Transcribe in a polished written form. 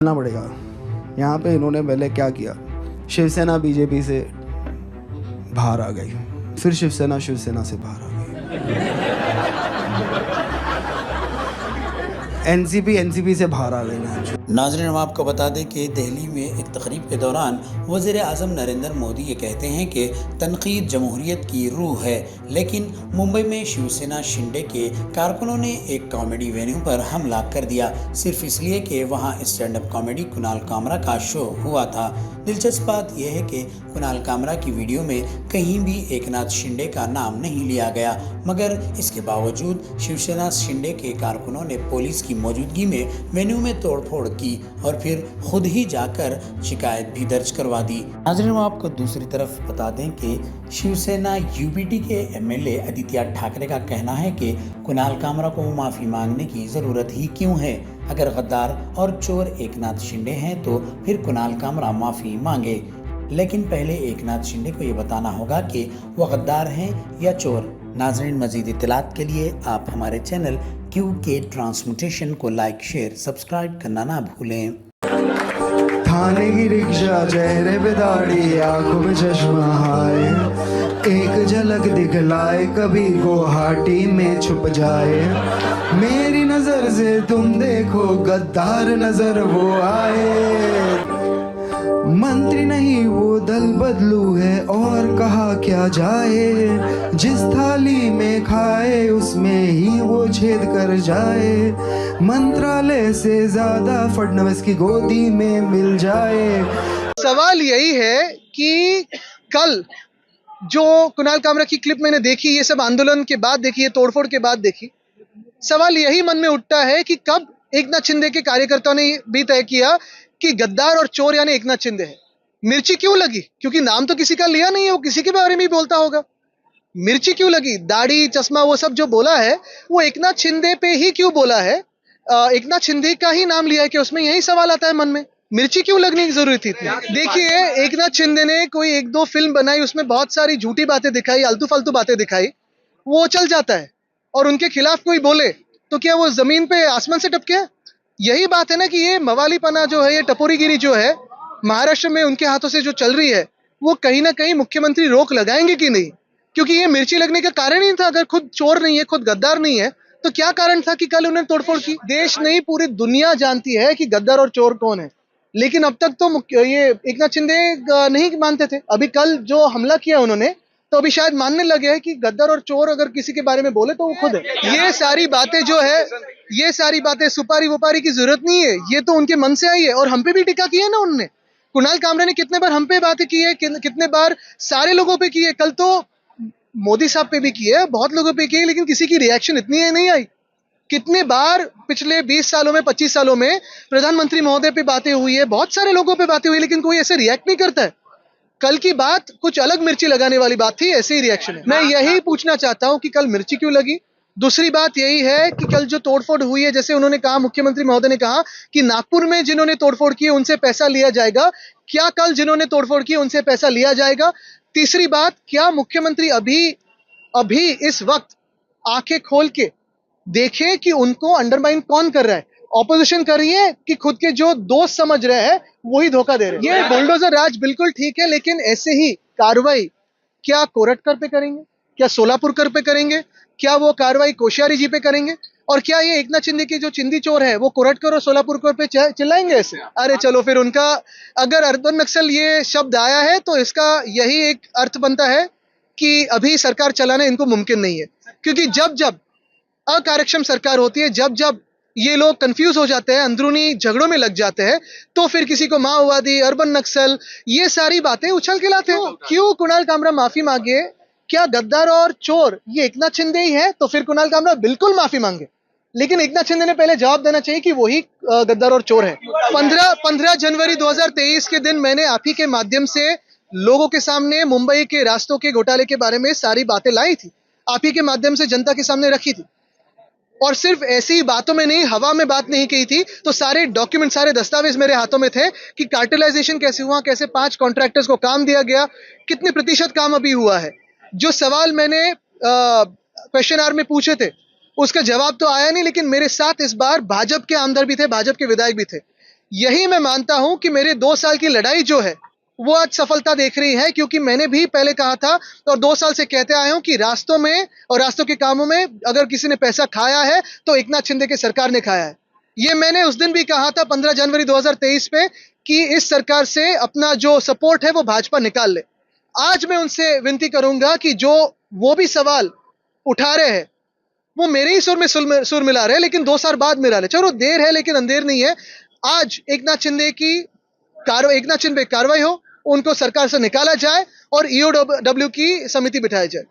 करना पड़ेगा। यहाँ पे इन्होंने पहले क्या किया, शिवसेना बीजेपी से बाहर आ गई, फिर शिवसेना से बाहर आ गई, एनसीपी से बाहर आ गई। नाज़रीन, हम आपको बता दें कि दिल्ली में एक तकरीब के दौरान वज़ीर आज़म नरेंद्र मोदी ये कहते हैं कि तनकीद जमहूरियत की रूह है, लेकिन मुंबई में शिवसेना शिंदे के कारकुनों ने एक कॉमेडी वेन्यू पर हमला कर दिया, सिर्फ इसलिए कि वहां stand up comedy Kunal Kamra का शो हुआ था। दिलचस्प बात यह है कि कुणाल कामरा की वीडियो में कहीं भी एकनाथ शिंदे का नाम नहीं लिया गया, मगर इसके बावजूद शिवसेना शिंदे के कारकुनों ने पुलिस की मौजूदगी में वेन्यू में तोड़फोड़ की और फिर खुद ही जाकर शिकायत भी दर्ज करवा दी। नाज़रीन, आपको दूसरी तरफ बता दें कि शिवसेना यूबीटी के एमएलए आदित्य ठाकरे का कहना है कि कुणाल कामरा को माफ़ी मांगने की ज़रूरत ही क्यों है। अगर गद्दार और चोर एकनाथ शिंदे हैं तो फिर कुणाल कामरा माफ़ी मांगे, लेकिन पहले एकनाथ शिंदे को ये बताना होगा कि वो गद्दार हैं या चोर। नाज़रीन, मज़ीद इत्तलात के लिए आप हमारे चैनल QK ट्रांसमिटेशन को लाइक, शेयर, सब्सक्राइब करना ना भूलें। थाने की रिक्शा, चेहरे पे दाढ़ी, आंखों में चश्मा हाय, एक झलक दिखलाए कभी गुवाहाटी में छुप जाए, मेरी नजर से तुम देखो गद्दार नजर वो आए, मंत्री नहीं वो दल बदलू है और कहा क्या जाए, जिस थाली में खाए उसमें ही वो छेद कर जाए, मंत्रालय से ज्यादा फडणवीस की गोदी में मिल जाए। सवाल यही है कि कल जो कुणाल कामरा की क्लिप मैंने देखी, ये सब आंदोलन के बाद देखी, ये तोड़फोड़ के बाद देखी, सवाल यही मन में उठता है कि कब एकनाथ शिंदे के कार्यकर्ताओं ने भी तय किया कि गद्दार और चोर यानी एकनाथ शिंदे है। मिर्ची क्यों लगी? क्योंकि नाम तो किसी का लिया नहीं है, वो किसी के बारे में ही बोलता होगा। मिर्ची क्यों लगी? दाढ़ी, चश्मा, वो सब जो बोला है वो एकनाथ शिंदे पे ही क्यों बोला है? एकनाथ शिंदे का ही नाम लिया है कि उसमें यही सवाल आता है मन में, मिर्ची क्यों लगने की जरूरत थी? देखिए, एकनाथ शिंदे ने कोई एक दो फिल्म बनाई, उसमें बहुत सारी झूठी बातें दिखाई, आलतू फालतू बातें दिखाई, वो चल जाता है। और उनके खिलाफ कोई बोले तो क्या वो जमीन पे आसमान से टपके? यही बात है ना कि ये मवालीपना जो है, ये टपोरीगिरी जो है महाराष्ट्र में उनके हाथों से जो चल रही है, वो कहीं ना कहीं मुख्यमंत्री रोक लगाएंगे कि नहीं? क्योंकि ये मिर्ची लगने का कारण ही था। अगर खुद चोर नहीं है, खुद गद्दार नहीं है, तो क्या कारण था कि कल उन्होंने तोड़फोड़ की? देश नहीं, पूरी दुनिया जानती है कि गद्दार और चोर कौन है, लेकिन अब तक तो ये एकनाथ शिंदे नहीं मानते थे। अभी कल जो हमला किया उन्होंने, तो अभी शायद मानने लगे हैं कि गद्दार और चोर अगर किसी के बारे में बोले तो वो खुद है। ये सारी बातें जो है, ये सारी बातें सुपारी वुपारी की जरूरत नहीं है, ये तो उनके मन से आई है। और हम पे भी टिक्का की है ना उन्होंने। कुणाल कामरा ने कितने बार हम पे बातें की है, कितने बार सारे लोगों पे की है, कल तो मोदी साहब पे भी की है, बहुत लोगों पे की है, लेकिन किसी की रिएक्शन इतनी नहीं आई। कितने बार पिछले 20 सालों में, 25 सालों में प्रधानमंत्री महोदय पे बातें हुई है, बहुत सारे लोगों पे बातें हुई, लेकिन कोई ऐसे रिएक्ट नहीं करता है। कल की बात कुछ अलग मिर्ची लगाने वाली बात थी, ऐसे ही रिएक्शन है। मैं यही पूछना चाहता हूं कि कल मिर्ची क्यों लगी। दूसरी बात यही है कि कल जो तोड़फोड़ हुई है, जैसे उन्होंने कहा, मुख्यमंत्री महोदय ने कहा कि नागपुर में जिन्होंने तोड़फोड़ की उनसे पैसा लिया जाएगा। क्या कल जिन्होंने तोड़फोड़ की उनसे पैसा लिया जाएगा? तीसरी बात, क्या मुख्यमंत्री अभी इस वक्त आंखें खोल के देखें कि उनको अंडरमाइन कौन कर रहा है? ऑपोजिशन कर रही है कि खुद के जो दोस्त समझ रहे हैं वही धोखा दे रहे हैं? ये बुलडोजर राज बिल्कुल ठीक है, लेकिन ऐसे ही कार्रवाई क्या कोरटकर पे करेंगे? क्या सोलापुरकर पे करेंगे? क्या वो कार्रवाई कोश्यारी जी पे करेंगे? और क्या ये एकनाथ शिंदे के जो चिंदी चोर है वो कोरटकर और सोलापुरकर पे चिल्लाएंगे ऐसे? अरे चलो, फिर उनका अगर अर्बन नक्सल ये शब्द आया है तो इसका यही एक अर्थ बनता है कि अभी सरकार चलाना इनको मुमकिन नहीं है। क्योंकि जब जब अकार्यक्षम सरकार होती है, जब जब ये लोग कंफ्यूज हो जाते हैं, अंदरूनी झगड़ों में लग जाते हैं, तो फिर किसी को माओवादी, अर्बन नक्सल, ये सारी बातें उछल के लाते हैं। क्यों कुणाल कामरा माफी मांगे? क्या गद्दार और चोर ये एकनाथ शिंदे ही है? तो फिर कुणाल कामरा बिल्कुल माफी मांगे, लेकिन एकनाथ शिंदे ने पहले जवाब देना चाहिए कि वही गद्दार और चोर है। 15 जनवरी 2023 के दिन मैंने आप ही के माध्यम से लोगों के सामने मुंबई के रास्तों के घोटाले के बारे में सारी बातें लाई थी, आप ही के माध्यम से जनता के सामने रखी थी। और सिर्फ ऐसी बातों में नहीं, हवा में बात नहीं कही थी, तो सारे डॉक्यूमेंट, सारे दस्तावेज मेरे हाथों में थे कि कार्टेलाइजेशन कैसे हुआ, कैसे 5 कॉन्ट्रैक्टर्स को काम दिया गया, कितने प्रतिशत काम अभी हुआ है। जो सवाल मैंने क्वेश्चन आवर में पूछे थे उसका जवाब तो आया नहीं, लेकिन मेरे साथ इस बार भाजपा के आमदार भी थे, भाजपा के विधायक भी थे। यही मैं मानता हूं कि मेरे 2 साल की लड़ाई जो है वो आज सफलता देख रही है, क्योंकि मैंने भी पहले कहा था और 2 साल से कहते आया हूं कि रास्तों में और रास्तों के कामों में अगर किसी ने पैसा खाया है तो एकनाथ शिंदे की सरकार ने खाया है। ये मैंने उस दिन भी कहा था 15 जनवरी 2023 पे कि इस सरकार से अपना जो सपोर्ट है वो भाजपा निकाल ले। आज मैं उनसे विनती करूंगा कि जो वो भी सवाल उठा रहे हैं वो मेरे ही सुर मिला रहे हैं, लेकिन 2 साल बाद मिला रहे। चलो देर है लेकिन अंधेर नहीं है। आज एकनाथ शिंदे पे कार्रवाई हो, उनको सरकार से निकाला जाए और ईओडब्ल्यू की समिति बिठाई जाए।